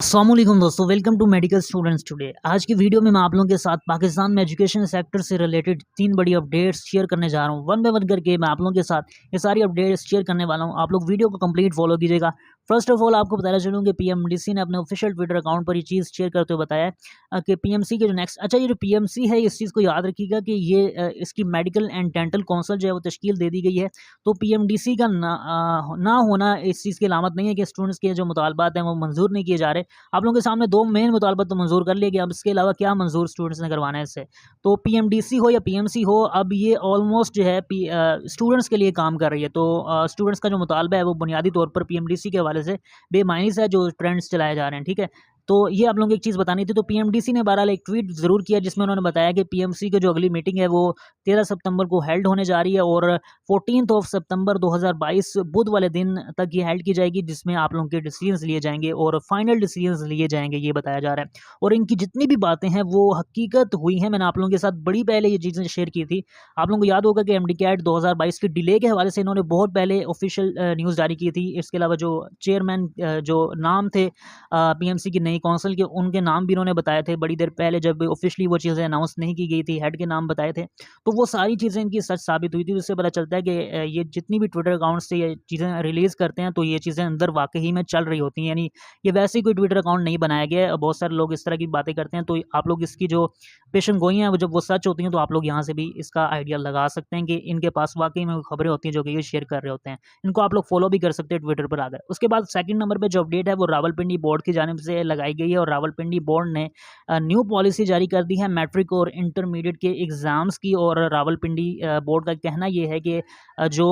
अस्सलामुअलैकुम दोस्तों, welcome to medical students today. आज की वीडियो में मैं आप लोगों के साथ पाकिस्तान में एजुकेशन सेक्टर से रिलेटेड 3 बड़ी अपडेट्स शेयर करने जा रहा हूं। वन बाय वन करके मैं आप लोगों के साथ ये सारी अपडेट्स शेयर करने वाला हूं। आप लोग वीडियो को कंप्लीट फॉलो कीजिएगा। फर्स्ट ऑफ ऑल आपको बताना चलूँ कि पीएमडीसी ने अपने ऑफिशियल ट्विटर अकाउंट पर ये चीज़ शेयर करते हुए बताया कि पीएमसी के जो नेक्स्ट ये जो पीएमसी है, इस चीज़ को याद रखिएगा कि ये इसकी मेडिकल एंड डेंटल काउंसिल जो है वो तश्कील दे दी गई है। तो पीएमडीसी का ना होना इस चीज़ की अलामत नहीं है कि स्टूडेंट्स के जो मुतालबात हैं वो मंजूर नहीं किए जा रहे। आप लोगों के सामने 2 मेन मुतालबा तो मंजूर कर लिए गए, अब इसके अलावा क्या मंजूर स्टूडेंट्स ने करवाना है इससे। तो पीएमडीसी हो या पीएमसी हो, अब ये ऑलमोस्ट जो है स्टूडेंट्स के लिए काम कर रही है। तो स्टूडेंट्स का जो मुतालबा है वो बुनियादी तौर पर पीएमडीसी के हवाले से बेमानी से है, जो ट्रेंड्स चलाए जा रहे हैं, ठीक है। तो ये आप लोगों को एक चीज़ बतानी थी। तो पीएमडीसी ने बहरहाल एक ट्वीट ज़रूर किया जिसमें उन्होंने बताया कि पीएमसी की जो अगली मीटिंग है वो 13 सितंबर को हेल्ड होने जा रही है और 14th ऑफ सितंबर 2022 बुध वाले दिन तक ये हेल्ड की जाएगी, जिसमें आप लोगों के डिसीजंस लिए जाएंगे और फाइनल डिसीजंस लिए जाएंगे, ये बताया जा रहा है। और इनकी जितनी भी बातें हैं वो हकीकत हुई हैं। मैंने आप लोगों के साथ बड़ी पहले ये चीज़ें शेयर की थी। आप लोगों को याद होगा कि एमडी कैट 2022 के डिले के हवाले से इन्होंने बहुत पहले ऑफिशियल न्यूज़ जारी की थी। इसके अलावा जो चेयरमैन जो नाम थे पीएमसी की नई काउंसिल के, उनके नाम भी इन्होंने बताए थे बड़ी देर पहले, जब ऑफिशियली वो चीज़ें अनाउंस नहीं की गई थी, हेड के नाम बताए थे। तो वो सारी चीज़ें इनकी सच साबित हुई थी, जिससे पता चलता है कि ये जितनी भी ट्विटर अकाउंट से ये चीज़ें रिलीज़ करते हैं तो ये चीज़ें अंदर वाक़ई में चल रही होती हैं। यानी ये वैसे ही कोई ट्विटर अकाउंट नहीं बनाया गया है। बहुत सारे लोग इस तरह की बातें करते हैं, तो आप लोग इसकी जो पेशन गोई हैं वो जब वो सच होती हैं तो आप लोग यहाँ से भी इसका आइडिया लगा सकते हैं कि इनके पास वाक़ई में खबरें होती हैं जो कि ये शेयर कर रहे होते हैं। इनको आप लोग फॉलो भी कर सकते हैं ट्विटर पर आकर। उसके बाद सेकंड नंबर पे जो अपडेट है वो रावलपिंडी बोर्ड की जानिब से लगाई गई है और रावलपिंडी बोर्ड ने न्यू पॉलिसी जारी कर दी है मैट्रिक और इंटरमीडिएट के एग्ज़ाम्स की। और रावलपिंडी बोर्ड का कहना ये है कि जो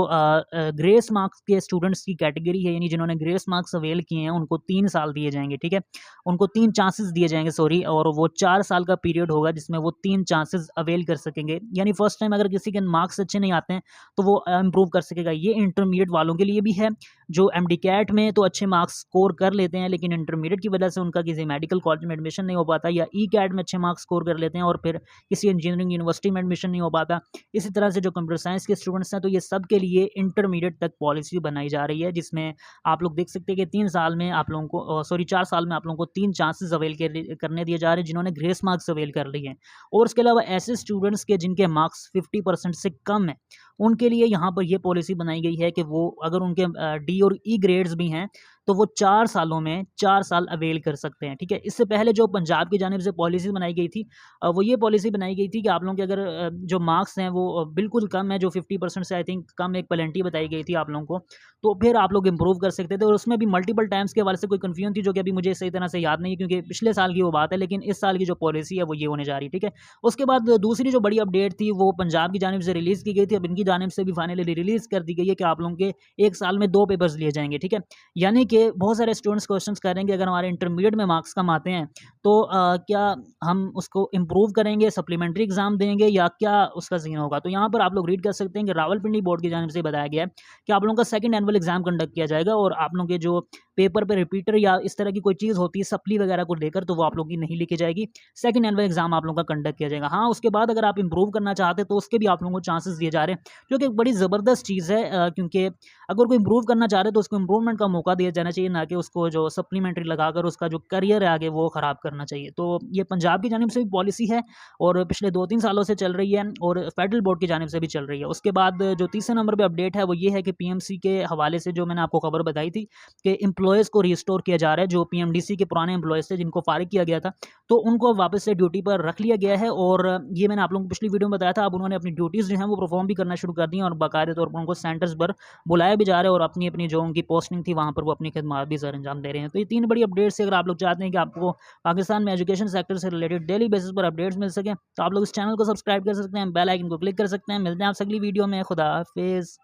ग्रेस मार्क्स के स्टूडेंट्स की कैटेगरी है, यानी जिन्होंने ग्रेस मार्क्स अवेल किए हैं, उनको 3 साल दिए जाएंगे, ठीक है। उनको 3 चांसेस दिए जाएंगे, सॉरी, और वो 4 साल का पीरियड होगा जिसमें वो 3 चांसेस अवेल कर सकेंगे। यानी फर्स्ट टाइम अगर किसी के मार्क्स अच्छे नहीं आते हैं तो वो इम्प्रूव कर सकेगा। ये इंटरमीडिएट वालों के लिए भी है जो एमडी कैट में तो अच्छे मार्क्स स्कोर कर लेते हैं, लेकिन इंटरमीडिएट की वजह से उनका किसी मेडिकल कॉलेज में एडमिशन नहीं हो पाता, या ई कैट में अच्छे मार्क्स स्कोर कर लेते हैं और फिर किसी इंजीनियरिंग यूनिवर्सिटी में एडमिशन नहीं हो पाता। इसी तरह से जो कंप्यूटर साइंस के स्टूडेंट्स हैं, तो ये सब के लिए इंटरमीडिएट तक पॉलिसी बनाई जा रही है, जिसमें आप लोग देख सकते हैं कि 3 साल में आप लोगों को 4 साल में आप लोगों को 3 चांसेस अवेल करने दिए जा रहे हैं जिन्होंने ग्रेस मार्क्स अवेल कर लिए हैं। और उसके अलावा ऐसे स्टूडेंट्स के जिनके मार्क्स 50% से कम है, उनके लिए यहाँ पर ये पॉलिसी बनाई गई है कि वो अगर उनके डी और ई ग्रेड्स भी हैं तो वो 4 सालों में 4 साल अवेल कर सकते हैं, ठीक है। इससे पहले जो पंजाब की जानिब से पॉलिसी बनाई गई थी, वो ये पॉलिसी बनाई गई थी कि आप लोगों के अगर जो मार्क्स हैं वो बिल्कुल कम है, जो 50% से आई थिंक कम एक पेनल्टी बताई गई थी आप लोगों को, तो फिर आप लोग इम्प्रूव कर सकते थे। और उसमें भी मल्टीपल टाइम्स के हवाले से कोई कन्फ्यूजन थी, जो कि अभी मुझे सही तरह से याद नहीं है क्योंकि पिछले साल की वो बात है, लेकिन इस साल की जो पॉलिसी है वो ये होने जा रही है, ठीक है। उसके बाद दूसरी जो बड़ी अपडेट थी वो पंजाब की जानिब से रिलीज़ की गई थी। अब इनकी जानिब से भी फाइनली रिलीज़ कर दी गई है कि आप लोगों के 1 साल में 2 पेपर्स लिए जाएंगे, ठीक है। यानी कि बहुत सारे स्टूडेंट्स क्वेश्चंस कर रहे हैं कि अगर हमारे इंटरमीडिएट में मार्क्स कम आते हैं तो क्या हम उसको इम्प्रूव करेंगे, सप्लीमेंट्री एग्जाम देंगे, या क्या उसका सीन होगा। तो यहाँ पर आप लोग रीड कर सकते हैं कि रावलपिंडी बोर्ड की जानिब से बताया गया है कि आप लोगों का सेकंड एनुअल एग्जाम कंडक्ट किया जाएगा और आप लोगों के जो पेपर पे रिपीटर या इस तरह की कोई चीज़ होती है सप्ली वगैरह को लेकर, तो वो आप लोगों की नहीं लिखी जाएगी। सेकंड एनुअल एग्जाम आप लोगों का कंडक्ट किया जाएगा। हाँ, उसके बाद अगर आप इंप्रूव करना चाहते हैं तो उसके भी आप लोगों को चांसेस दिए जा रहे हैं, जो कि एक बड़ी ज़बरदस्त चीज़ है, क्योंकि अगर कोई इंप्रूव करना चाह रहे हैं तो उसको इंप्रूवमेंट का मौका दिया जाना चाहिए, ना कि उसको जो सप्लीमेंट्री लगाकर उसका जो करियर है आगे वो ख़राब करना चाहिए। तो ये पंजाब की जानिब से भी पॉलिसी है और पिछले 2-3 सालों से चल रही है और फेडरल बोर्ड की जानिब से भी चल रही है। उसके बाद जो तीसरे नंबर पे अपडेट है वो ये है कि पीएमसी के हवाले से जो मैंने आपको खबर बताई थी कि एम्प्लॉयज़ को रिस्टोर किया जा रहा है। जो पीएमडीसी के पुराने एम्प्लॉयज़ थे जिनको फारिग किया गया था, तो उनको वापस से ड्यूटी पर रख लिया गया है। और ये मैंने आप लोगों को पिछली वीडियो में बताया था, अब उन्होंने अपनी ड्यूटीज़ जो हैं वो परफॉर्म भी करना शुरू कर दी हैं और बाकायदे तौर पर उनको सेंटर्स पर बुलाया भी जा रहा है और अपनी जो उनकी पोस्टिंग थी वहाँ पर वो अपनी खिदमत भी सर अंजाम दे रहे हैं। तो ये 3 बड़ी अपडेट्स से अगर आप लोग चाहते हैं कि आपको पाकिस्तान में एजुकेशन सेक्टर से रिलेटेड डेली बेसिस पर अपडेट्स मिल सकें, तो आप लोग इस चैनल को सब्सक्राइब कर सकते हैं, बेल आइकन को क्लिक कर सकते हैं। मिलते हैं आपसे अगली वीडियो में। खुदा हाफिज़।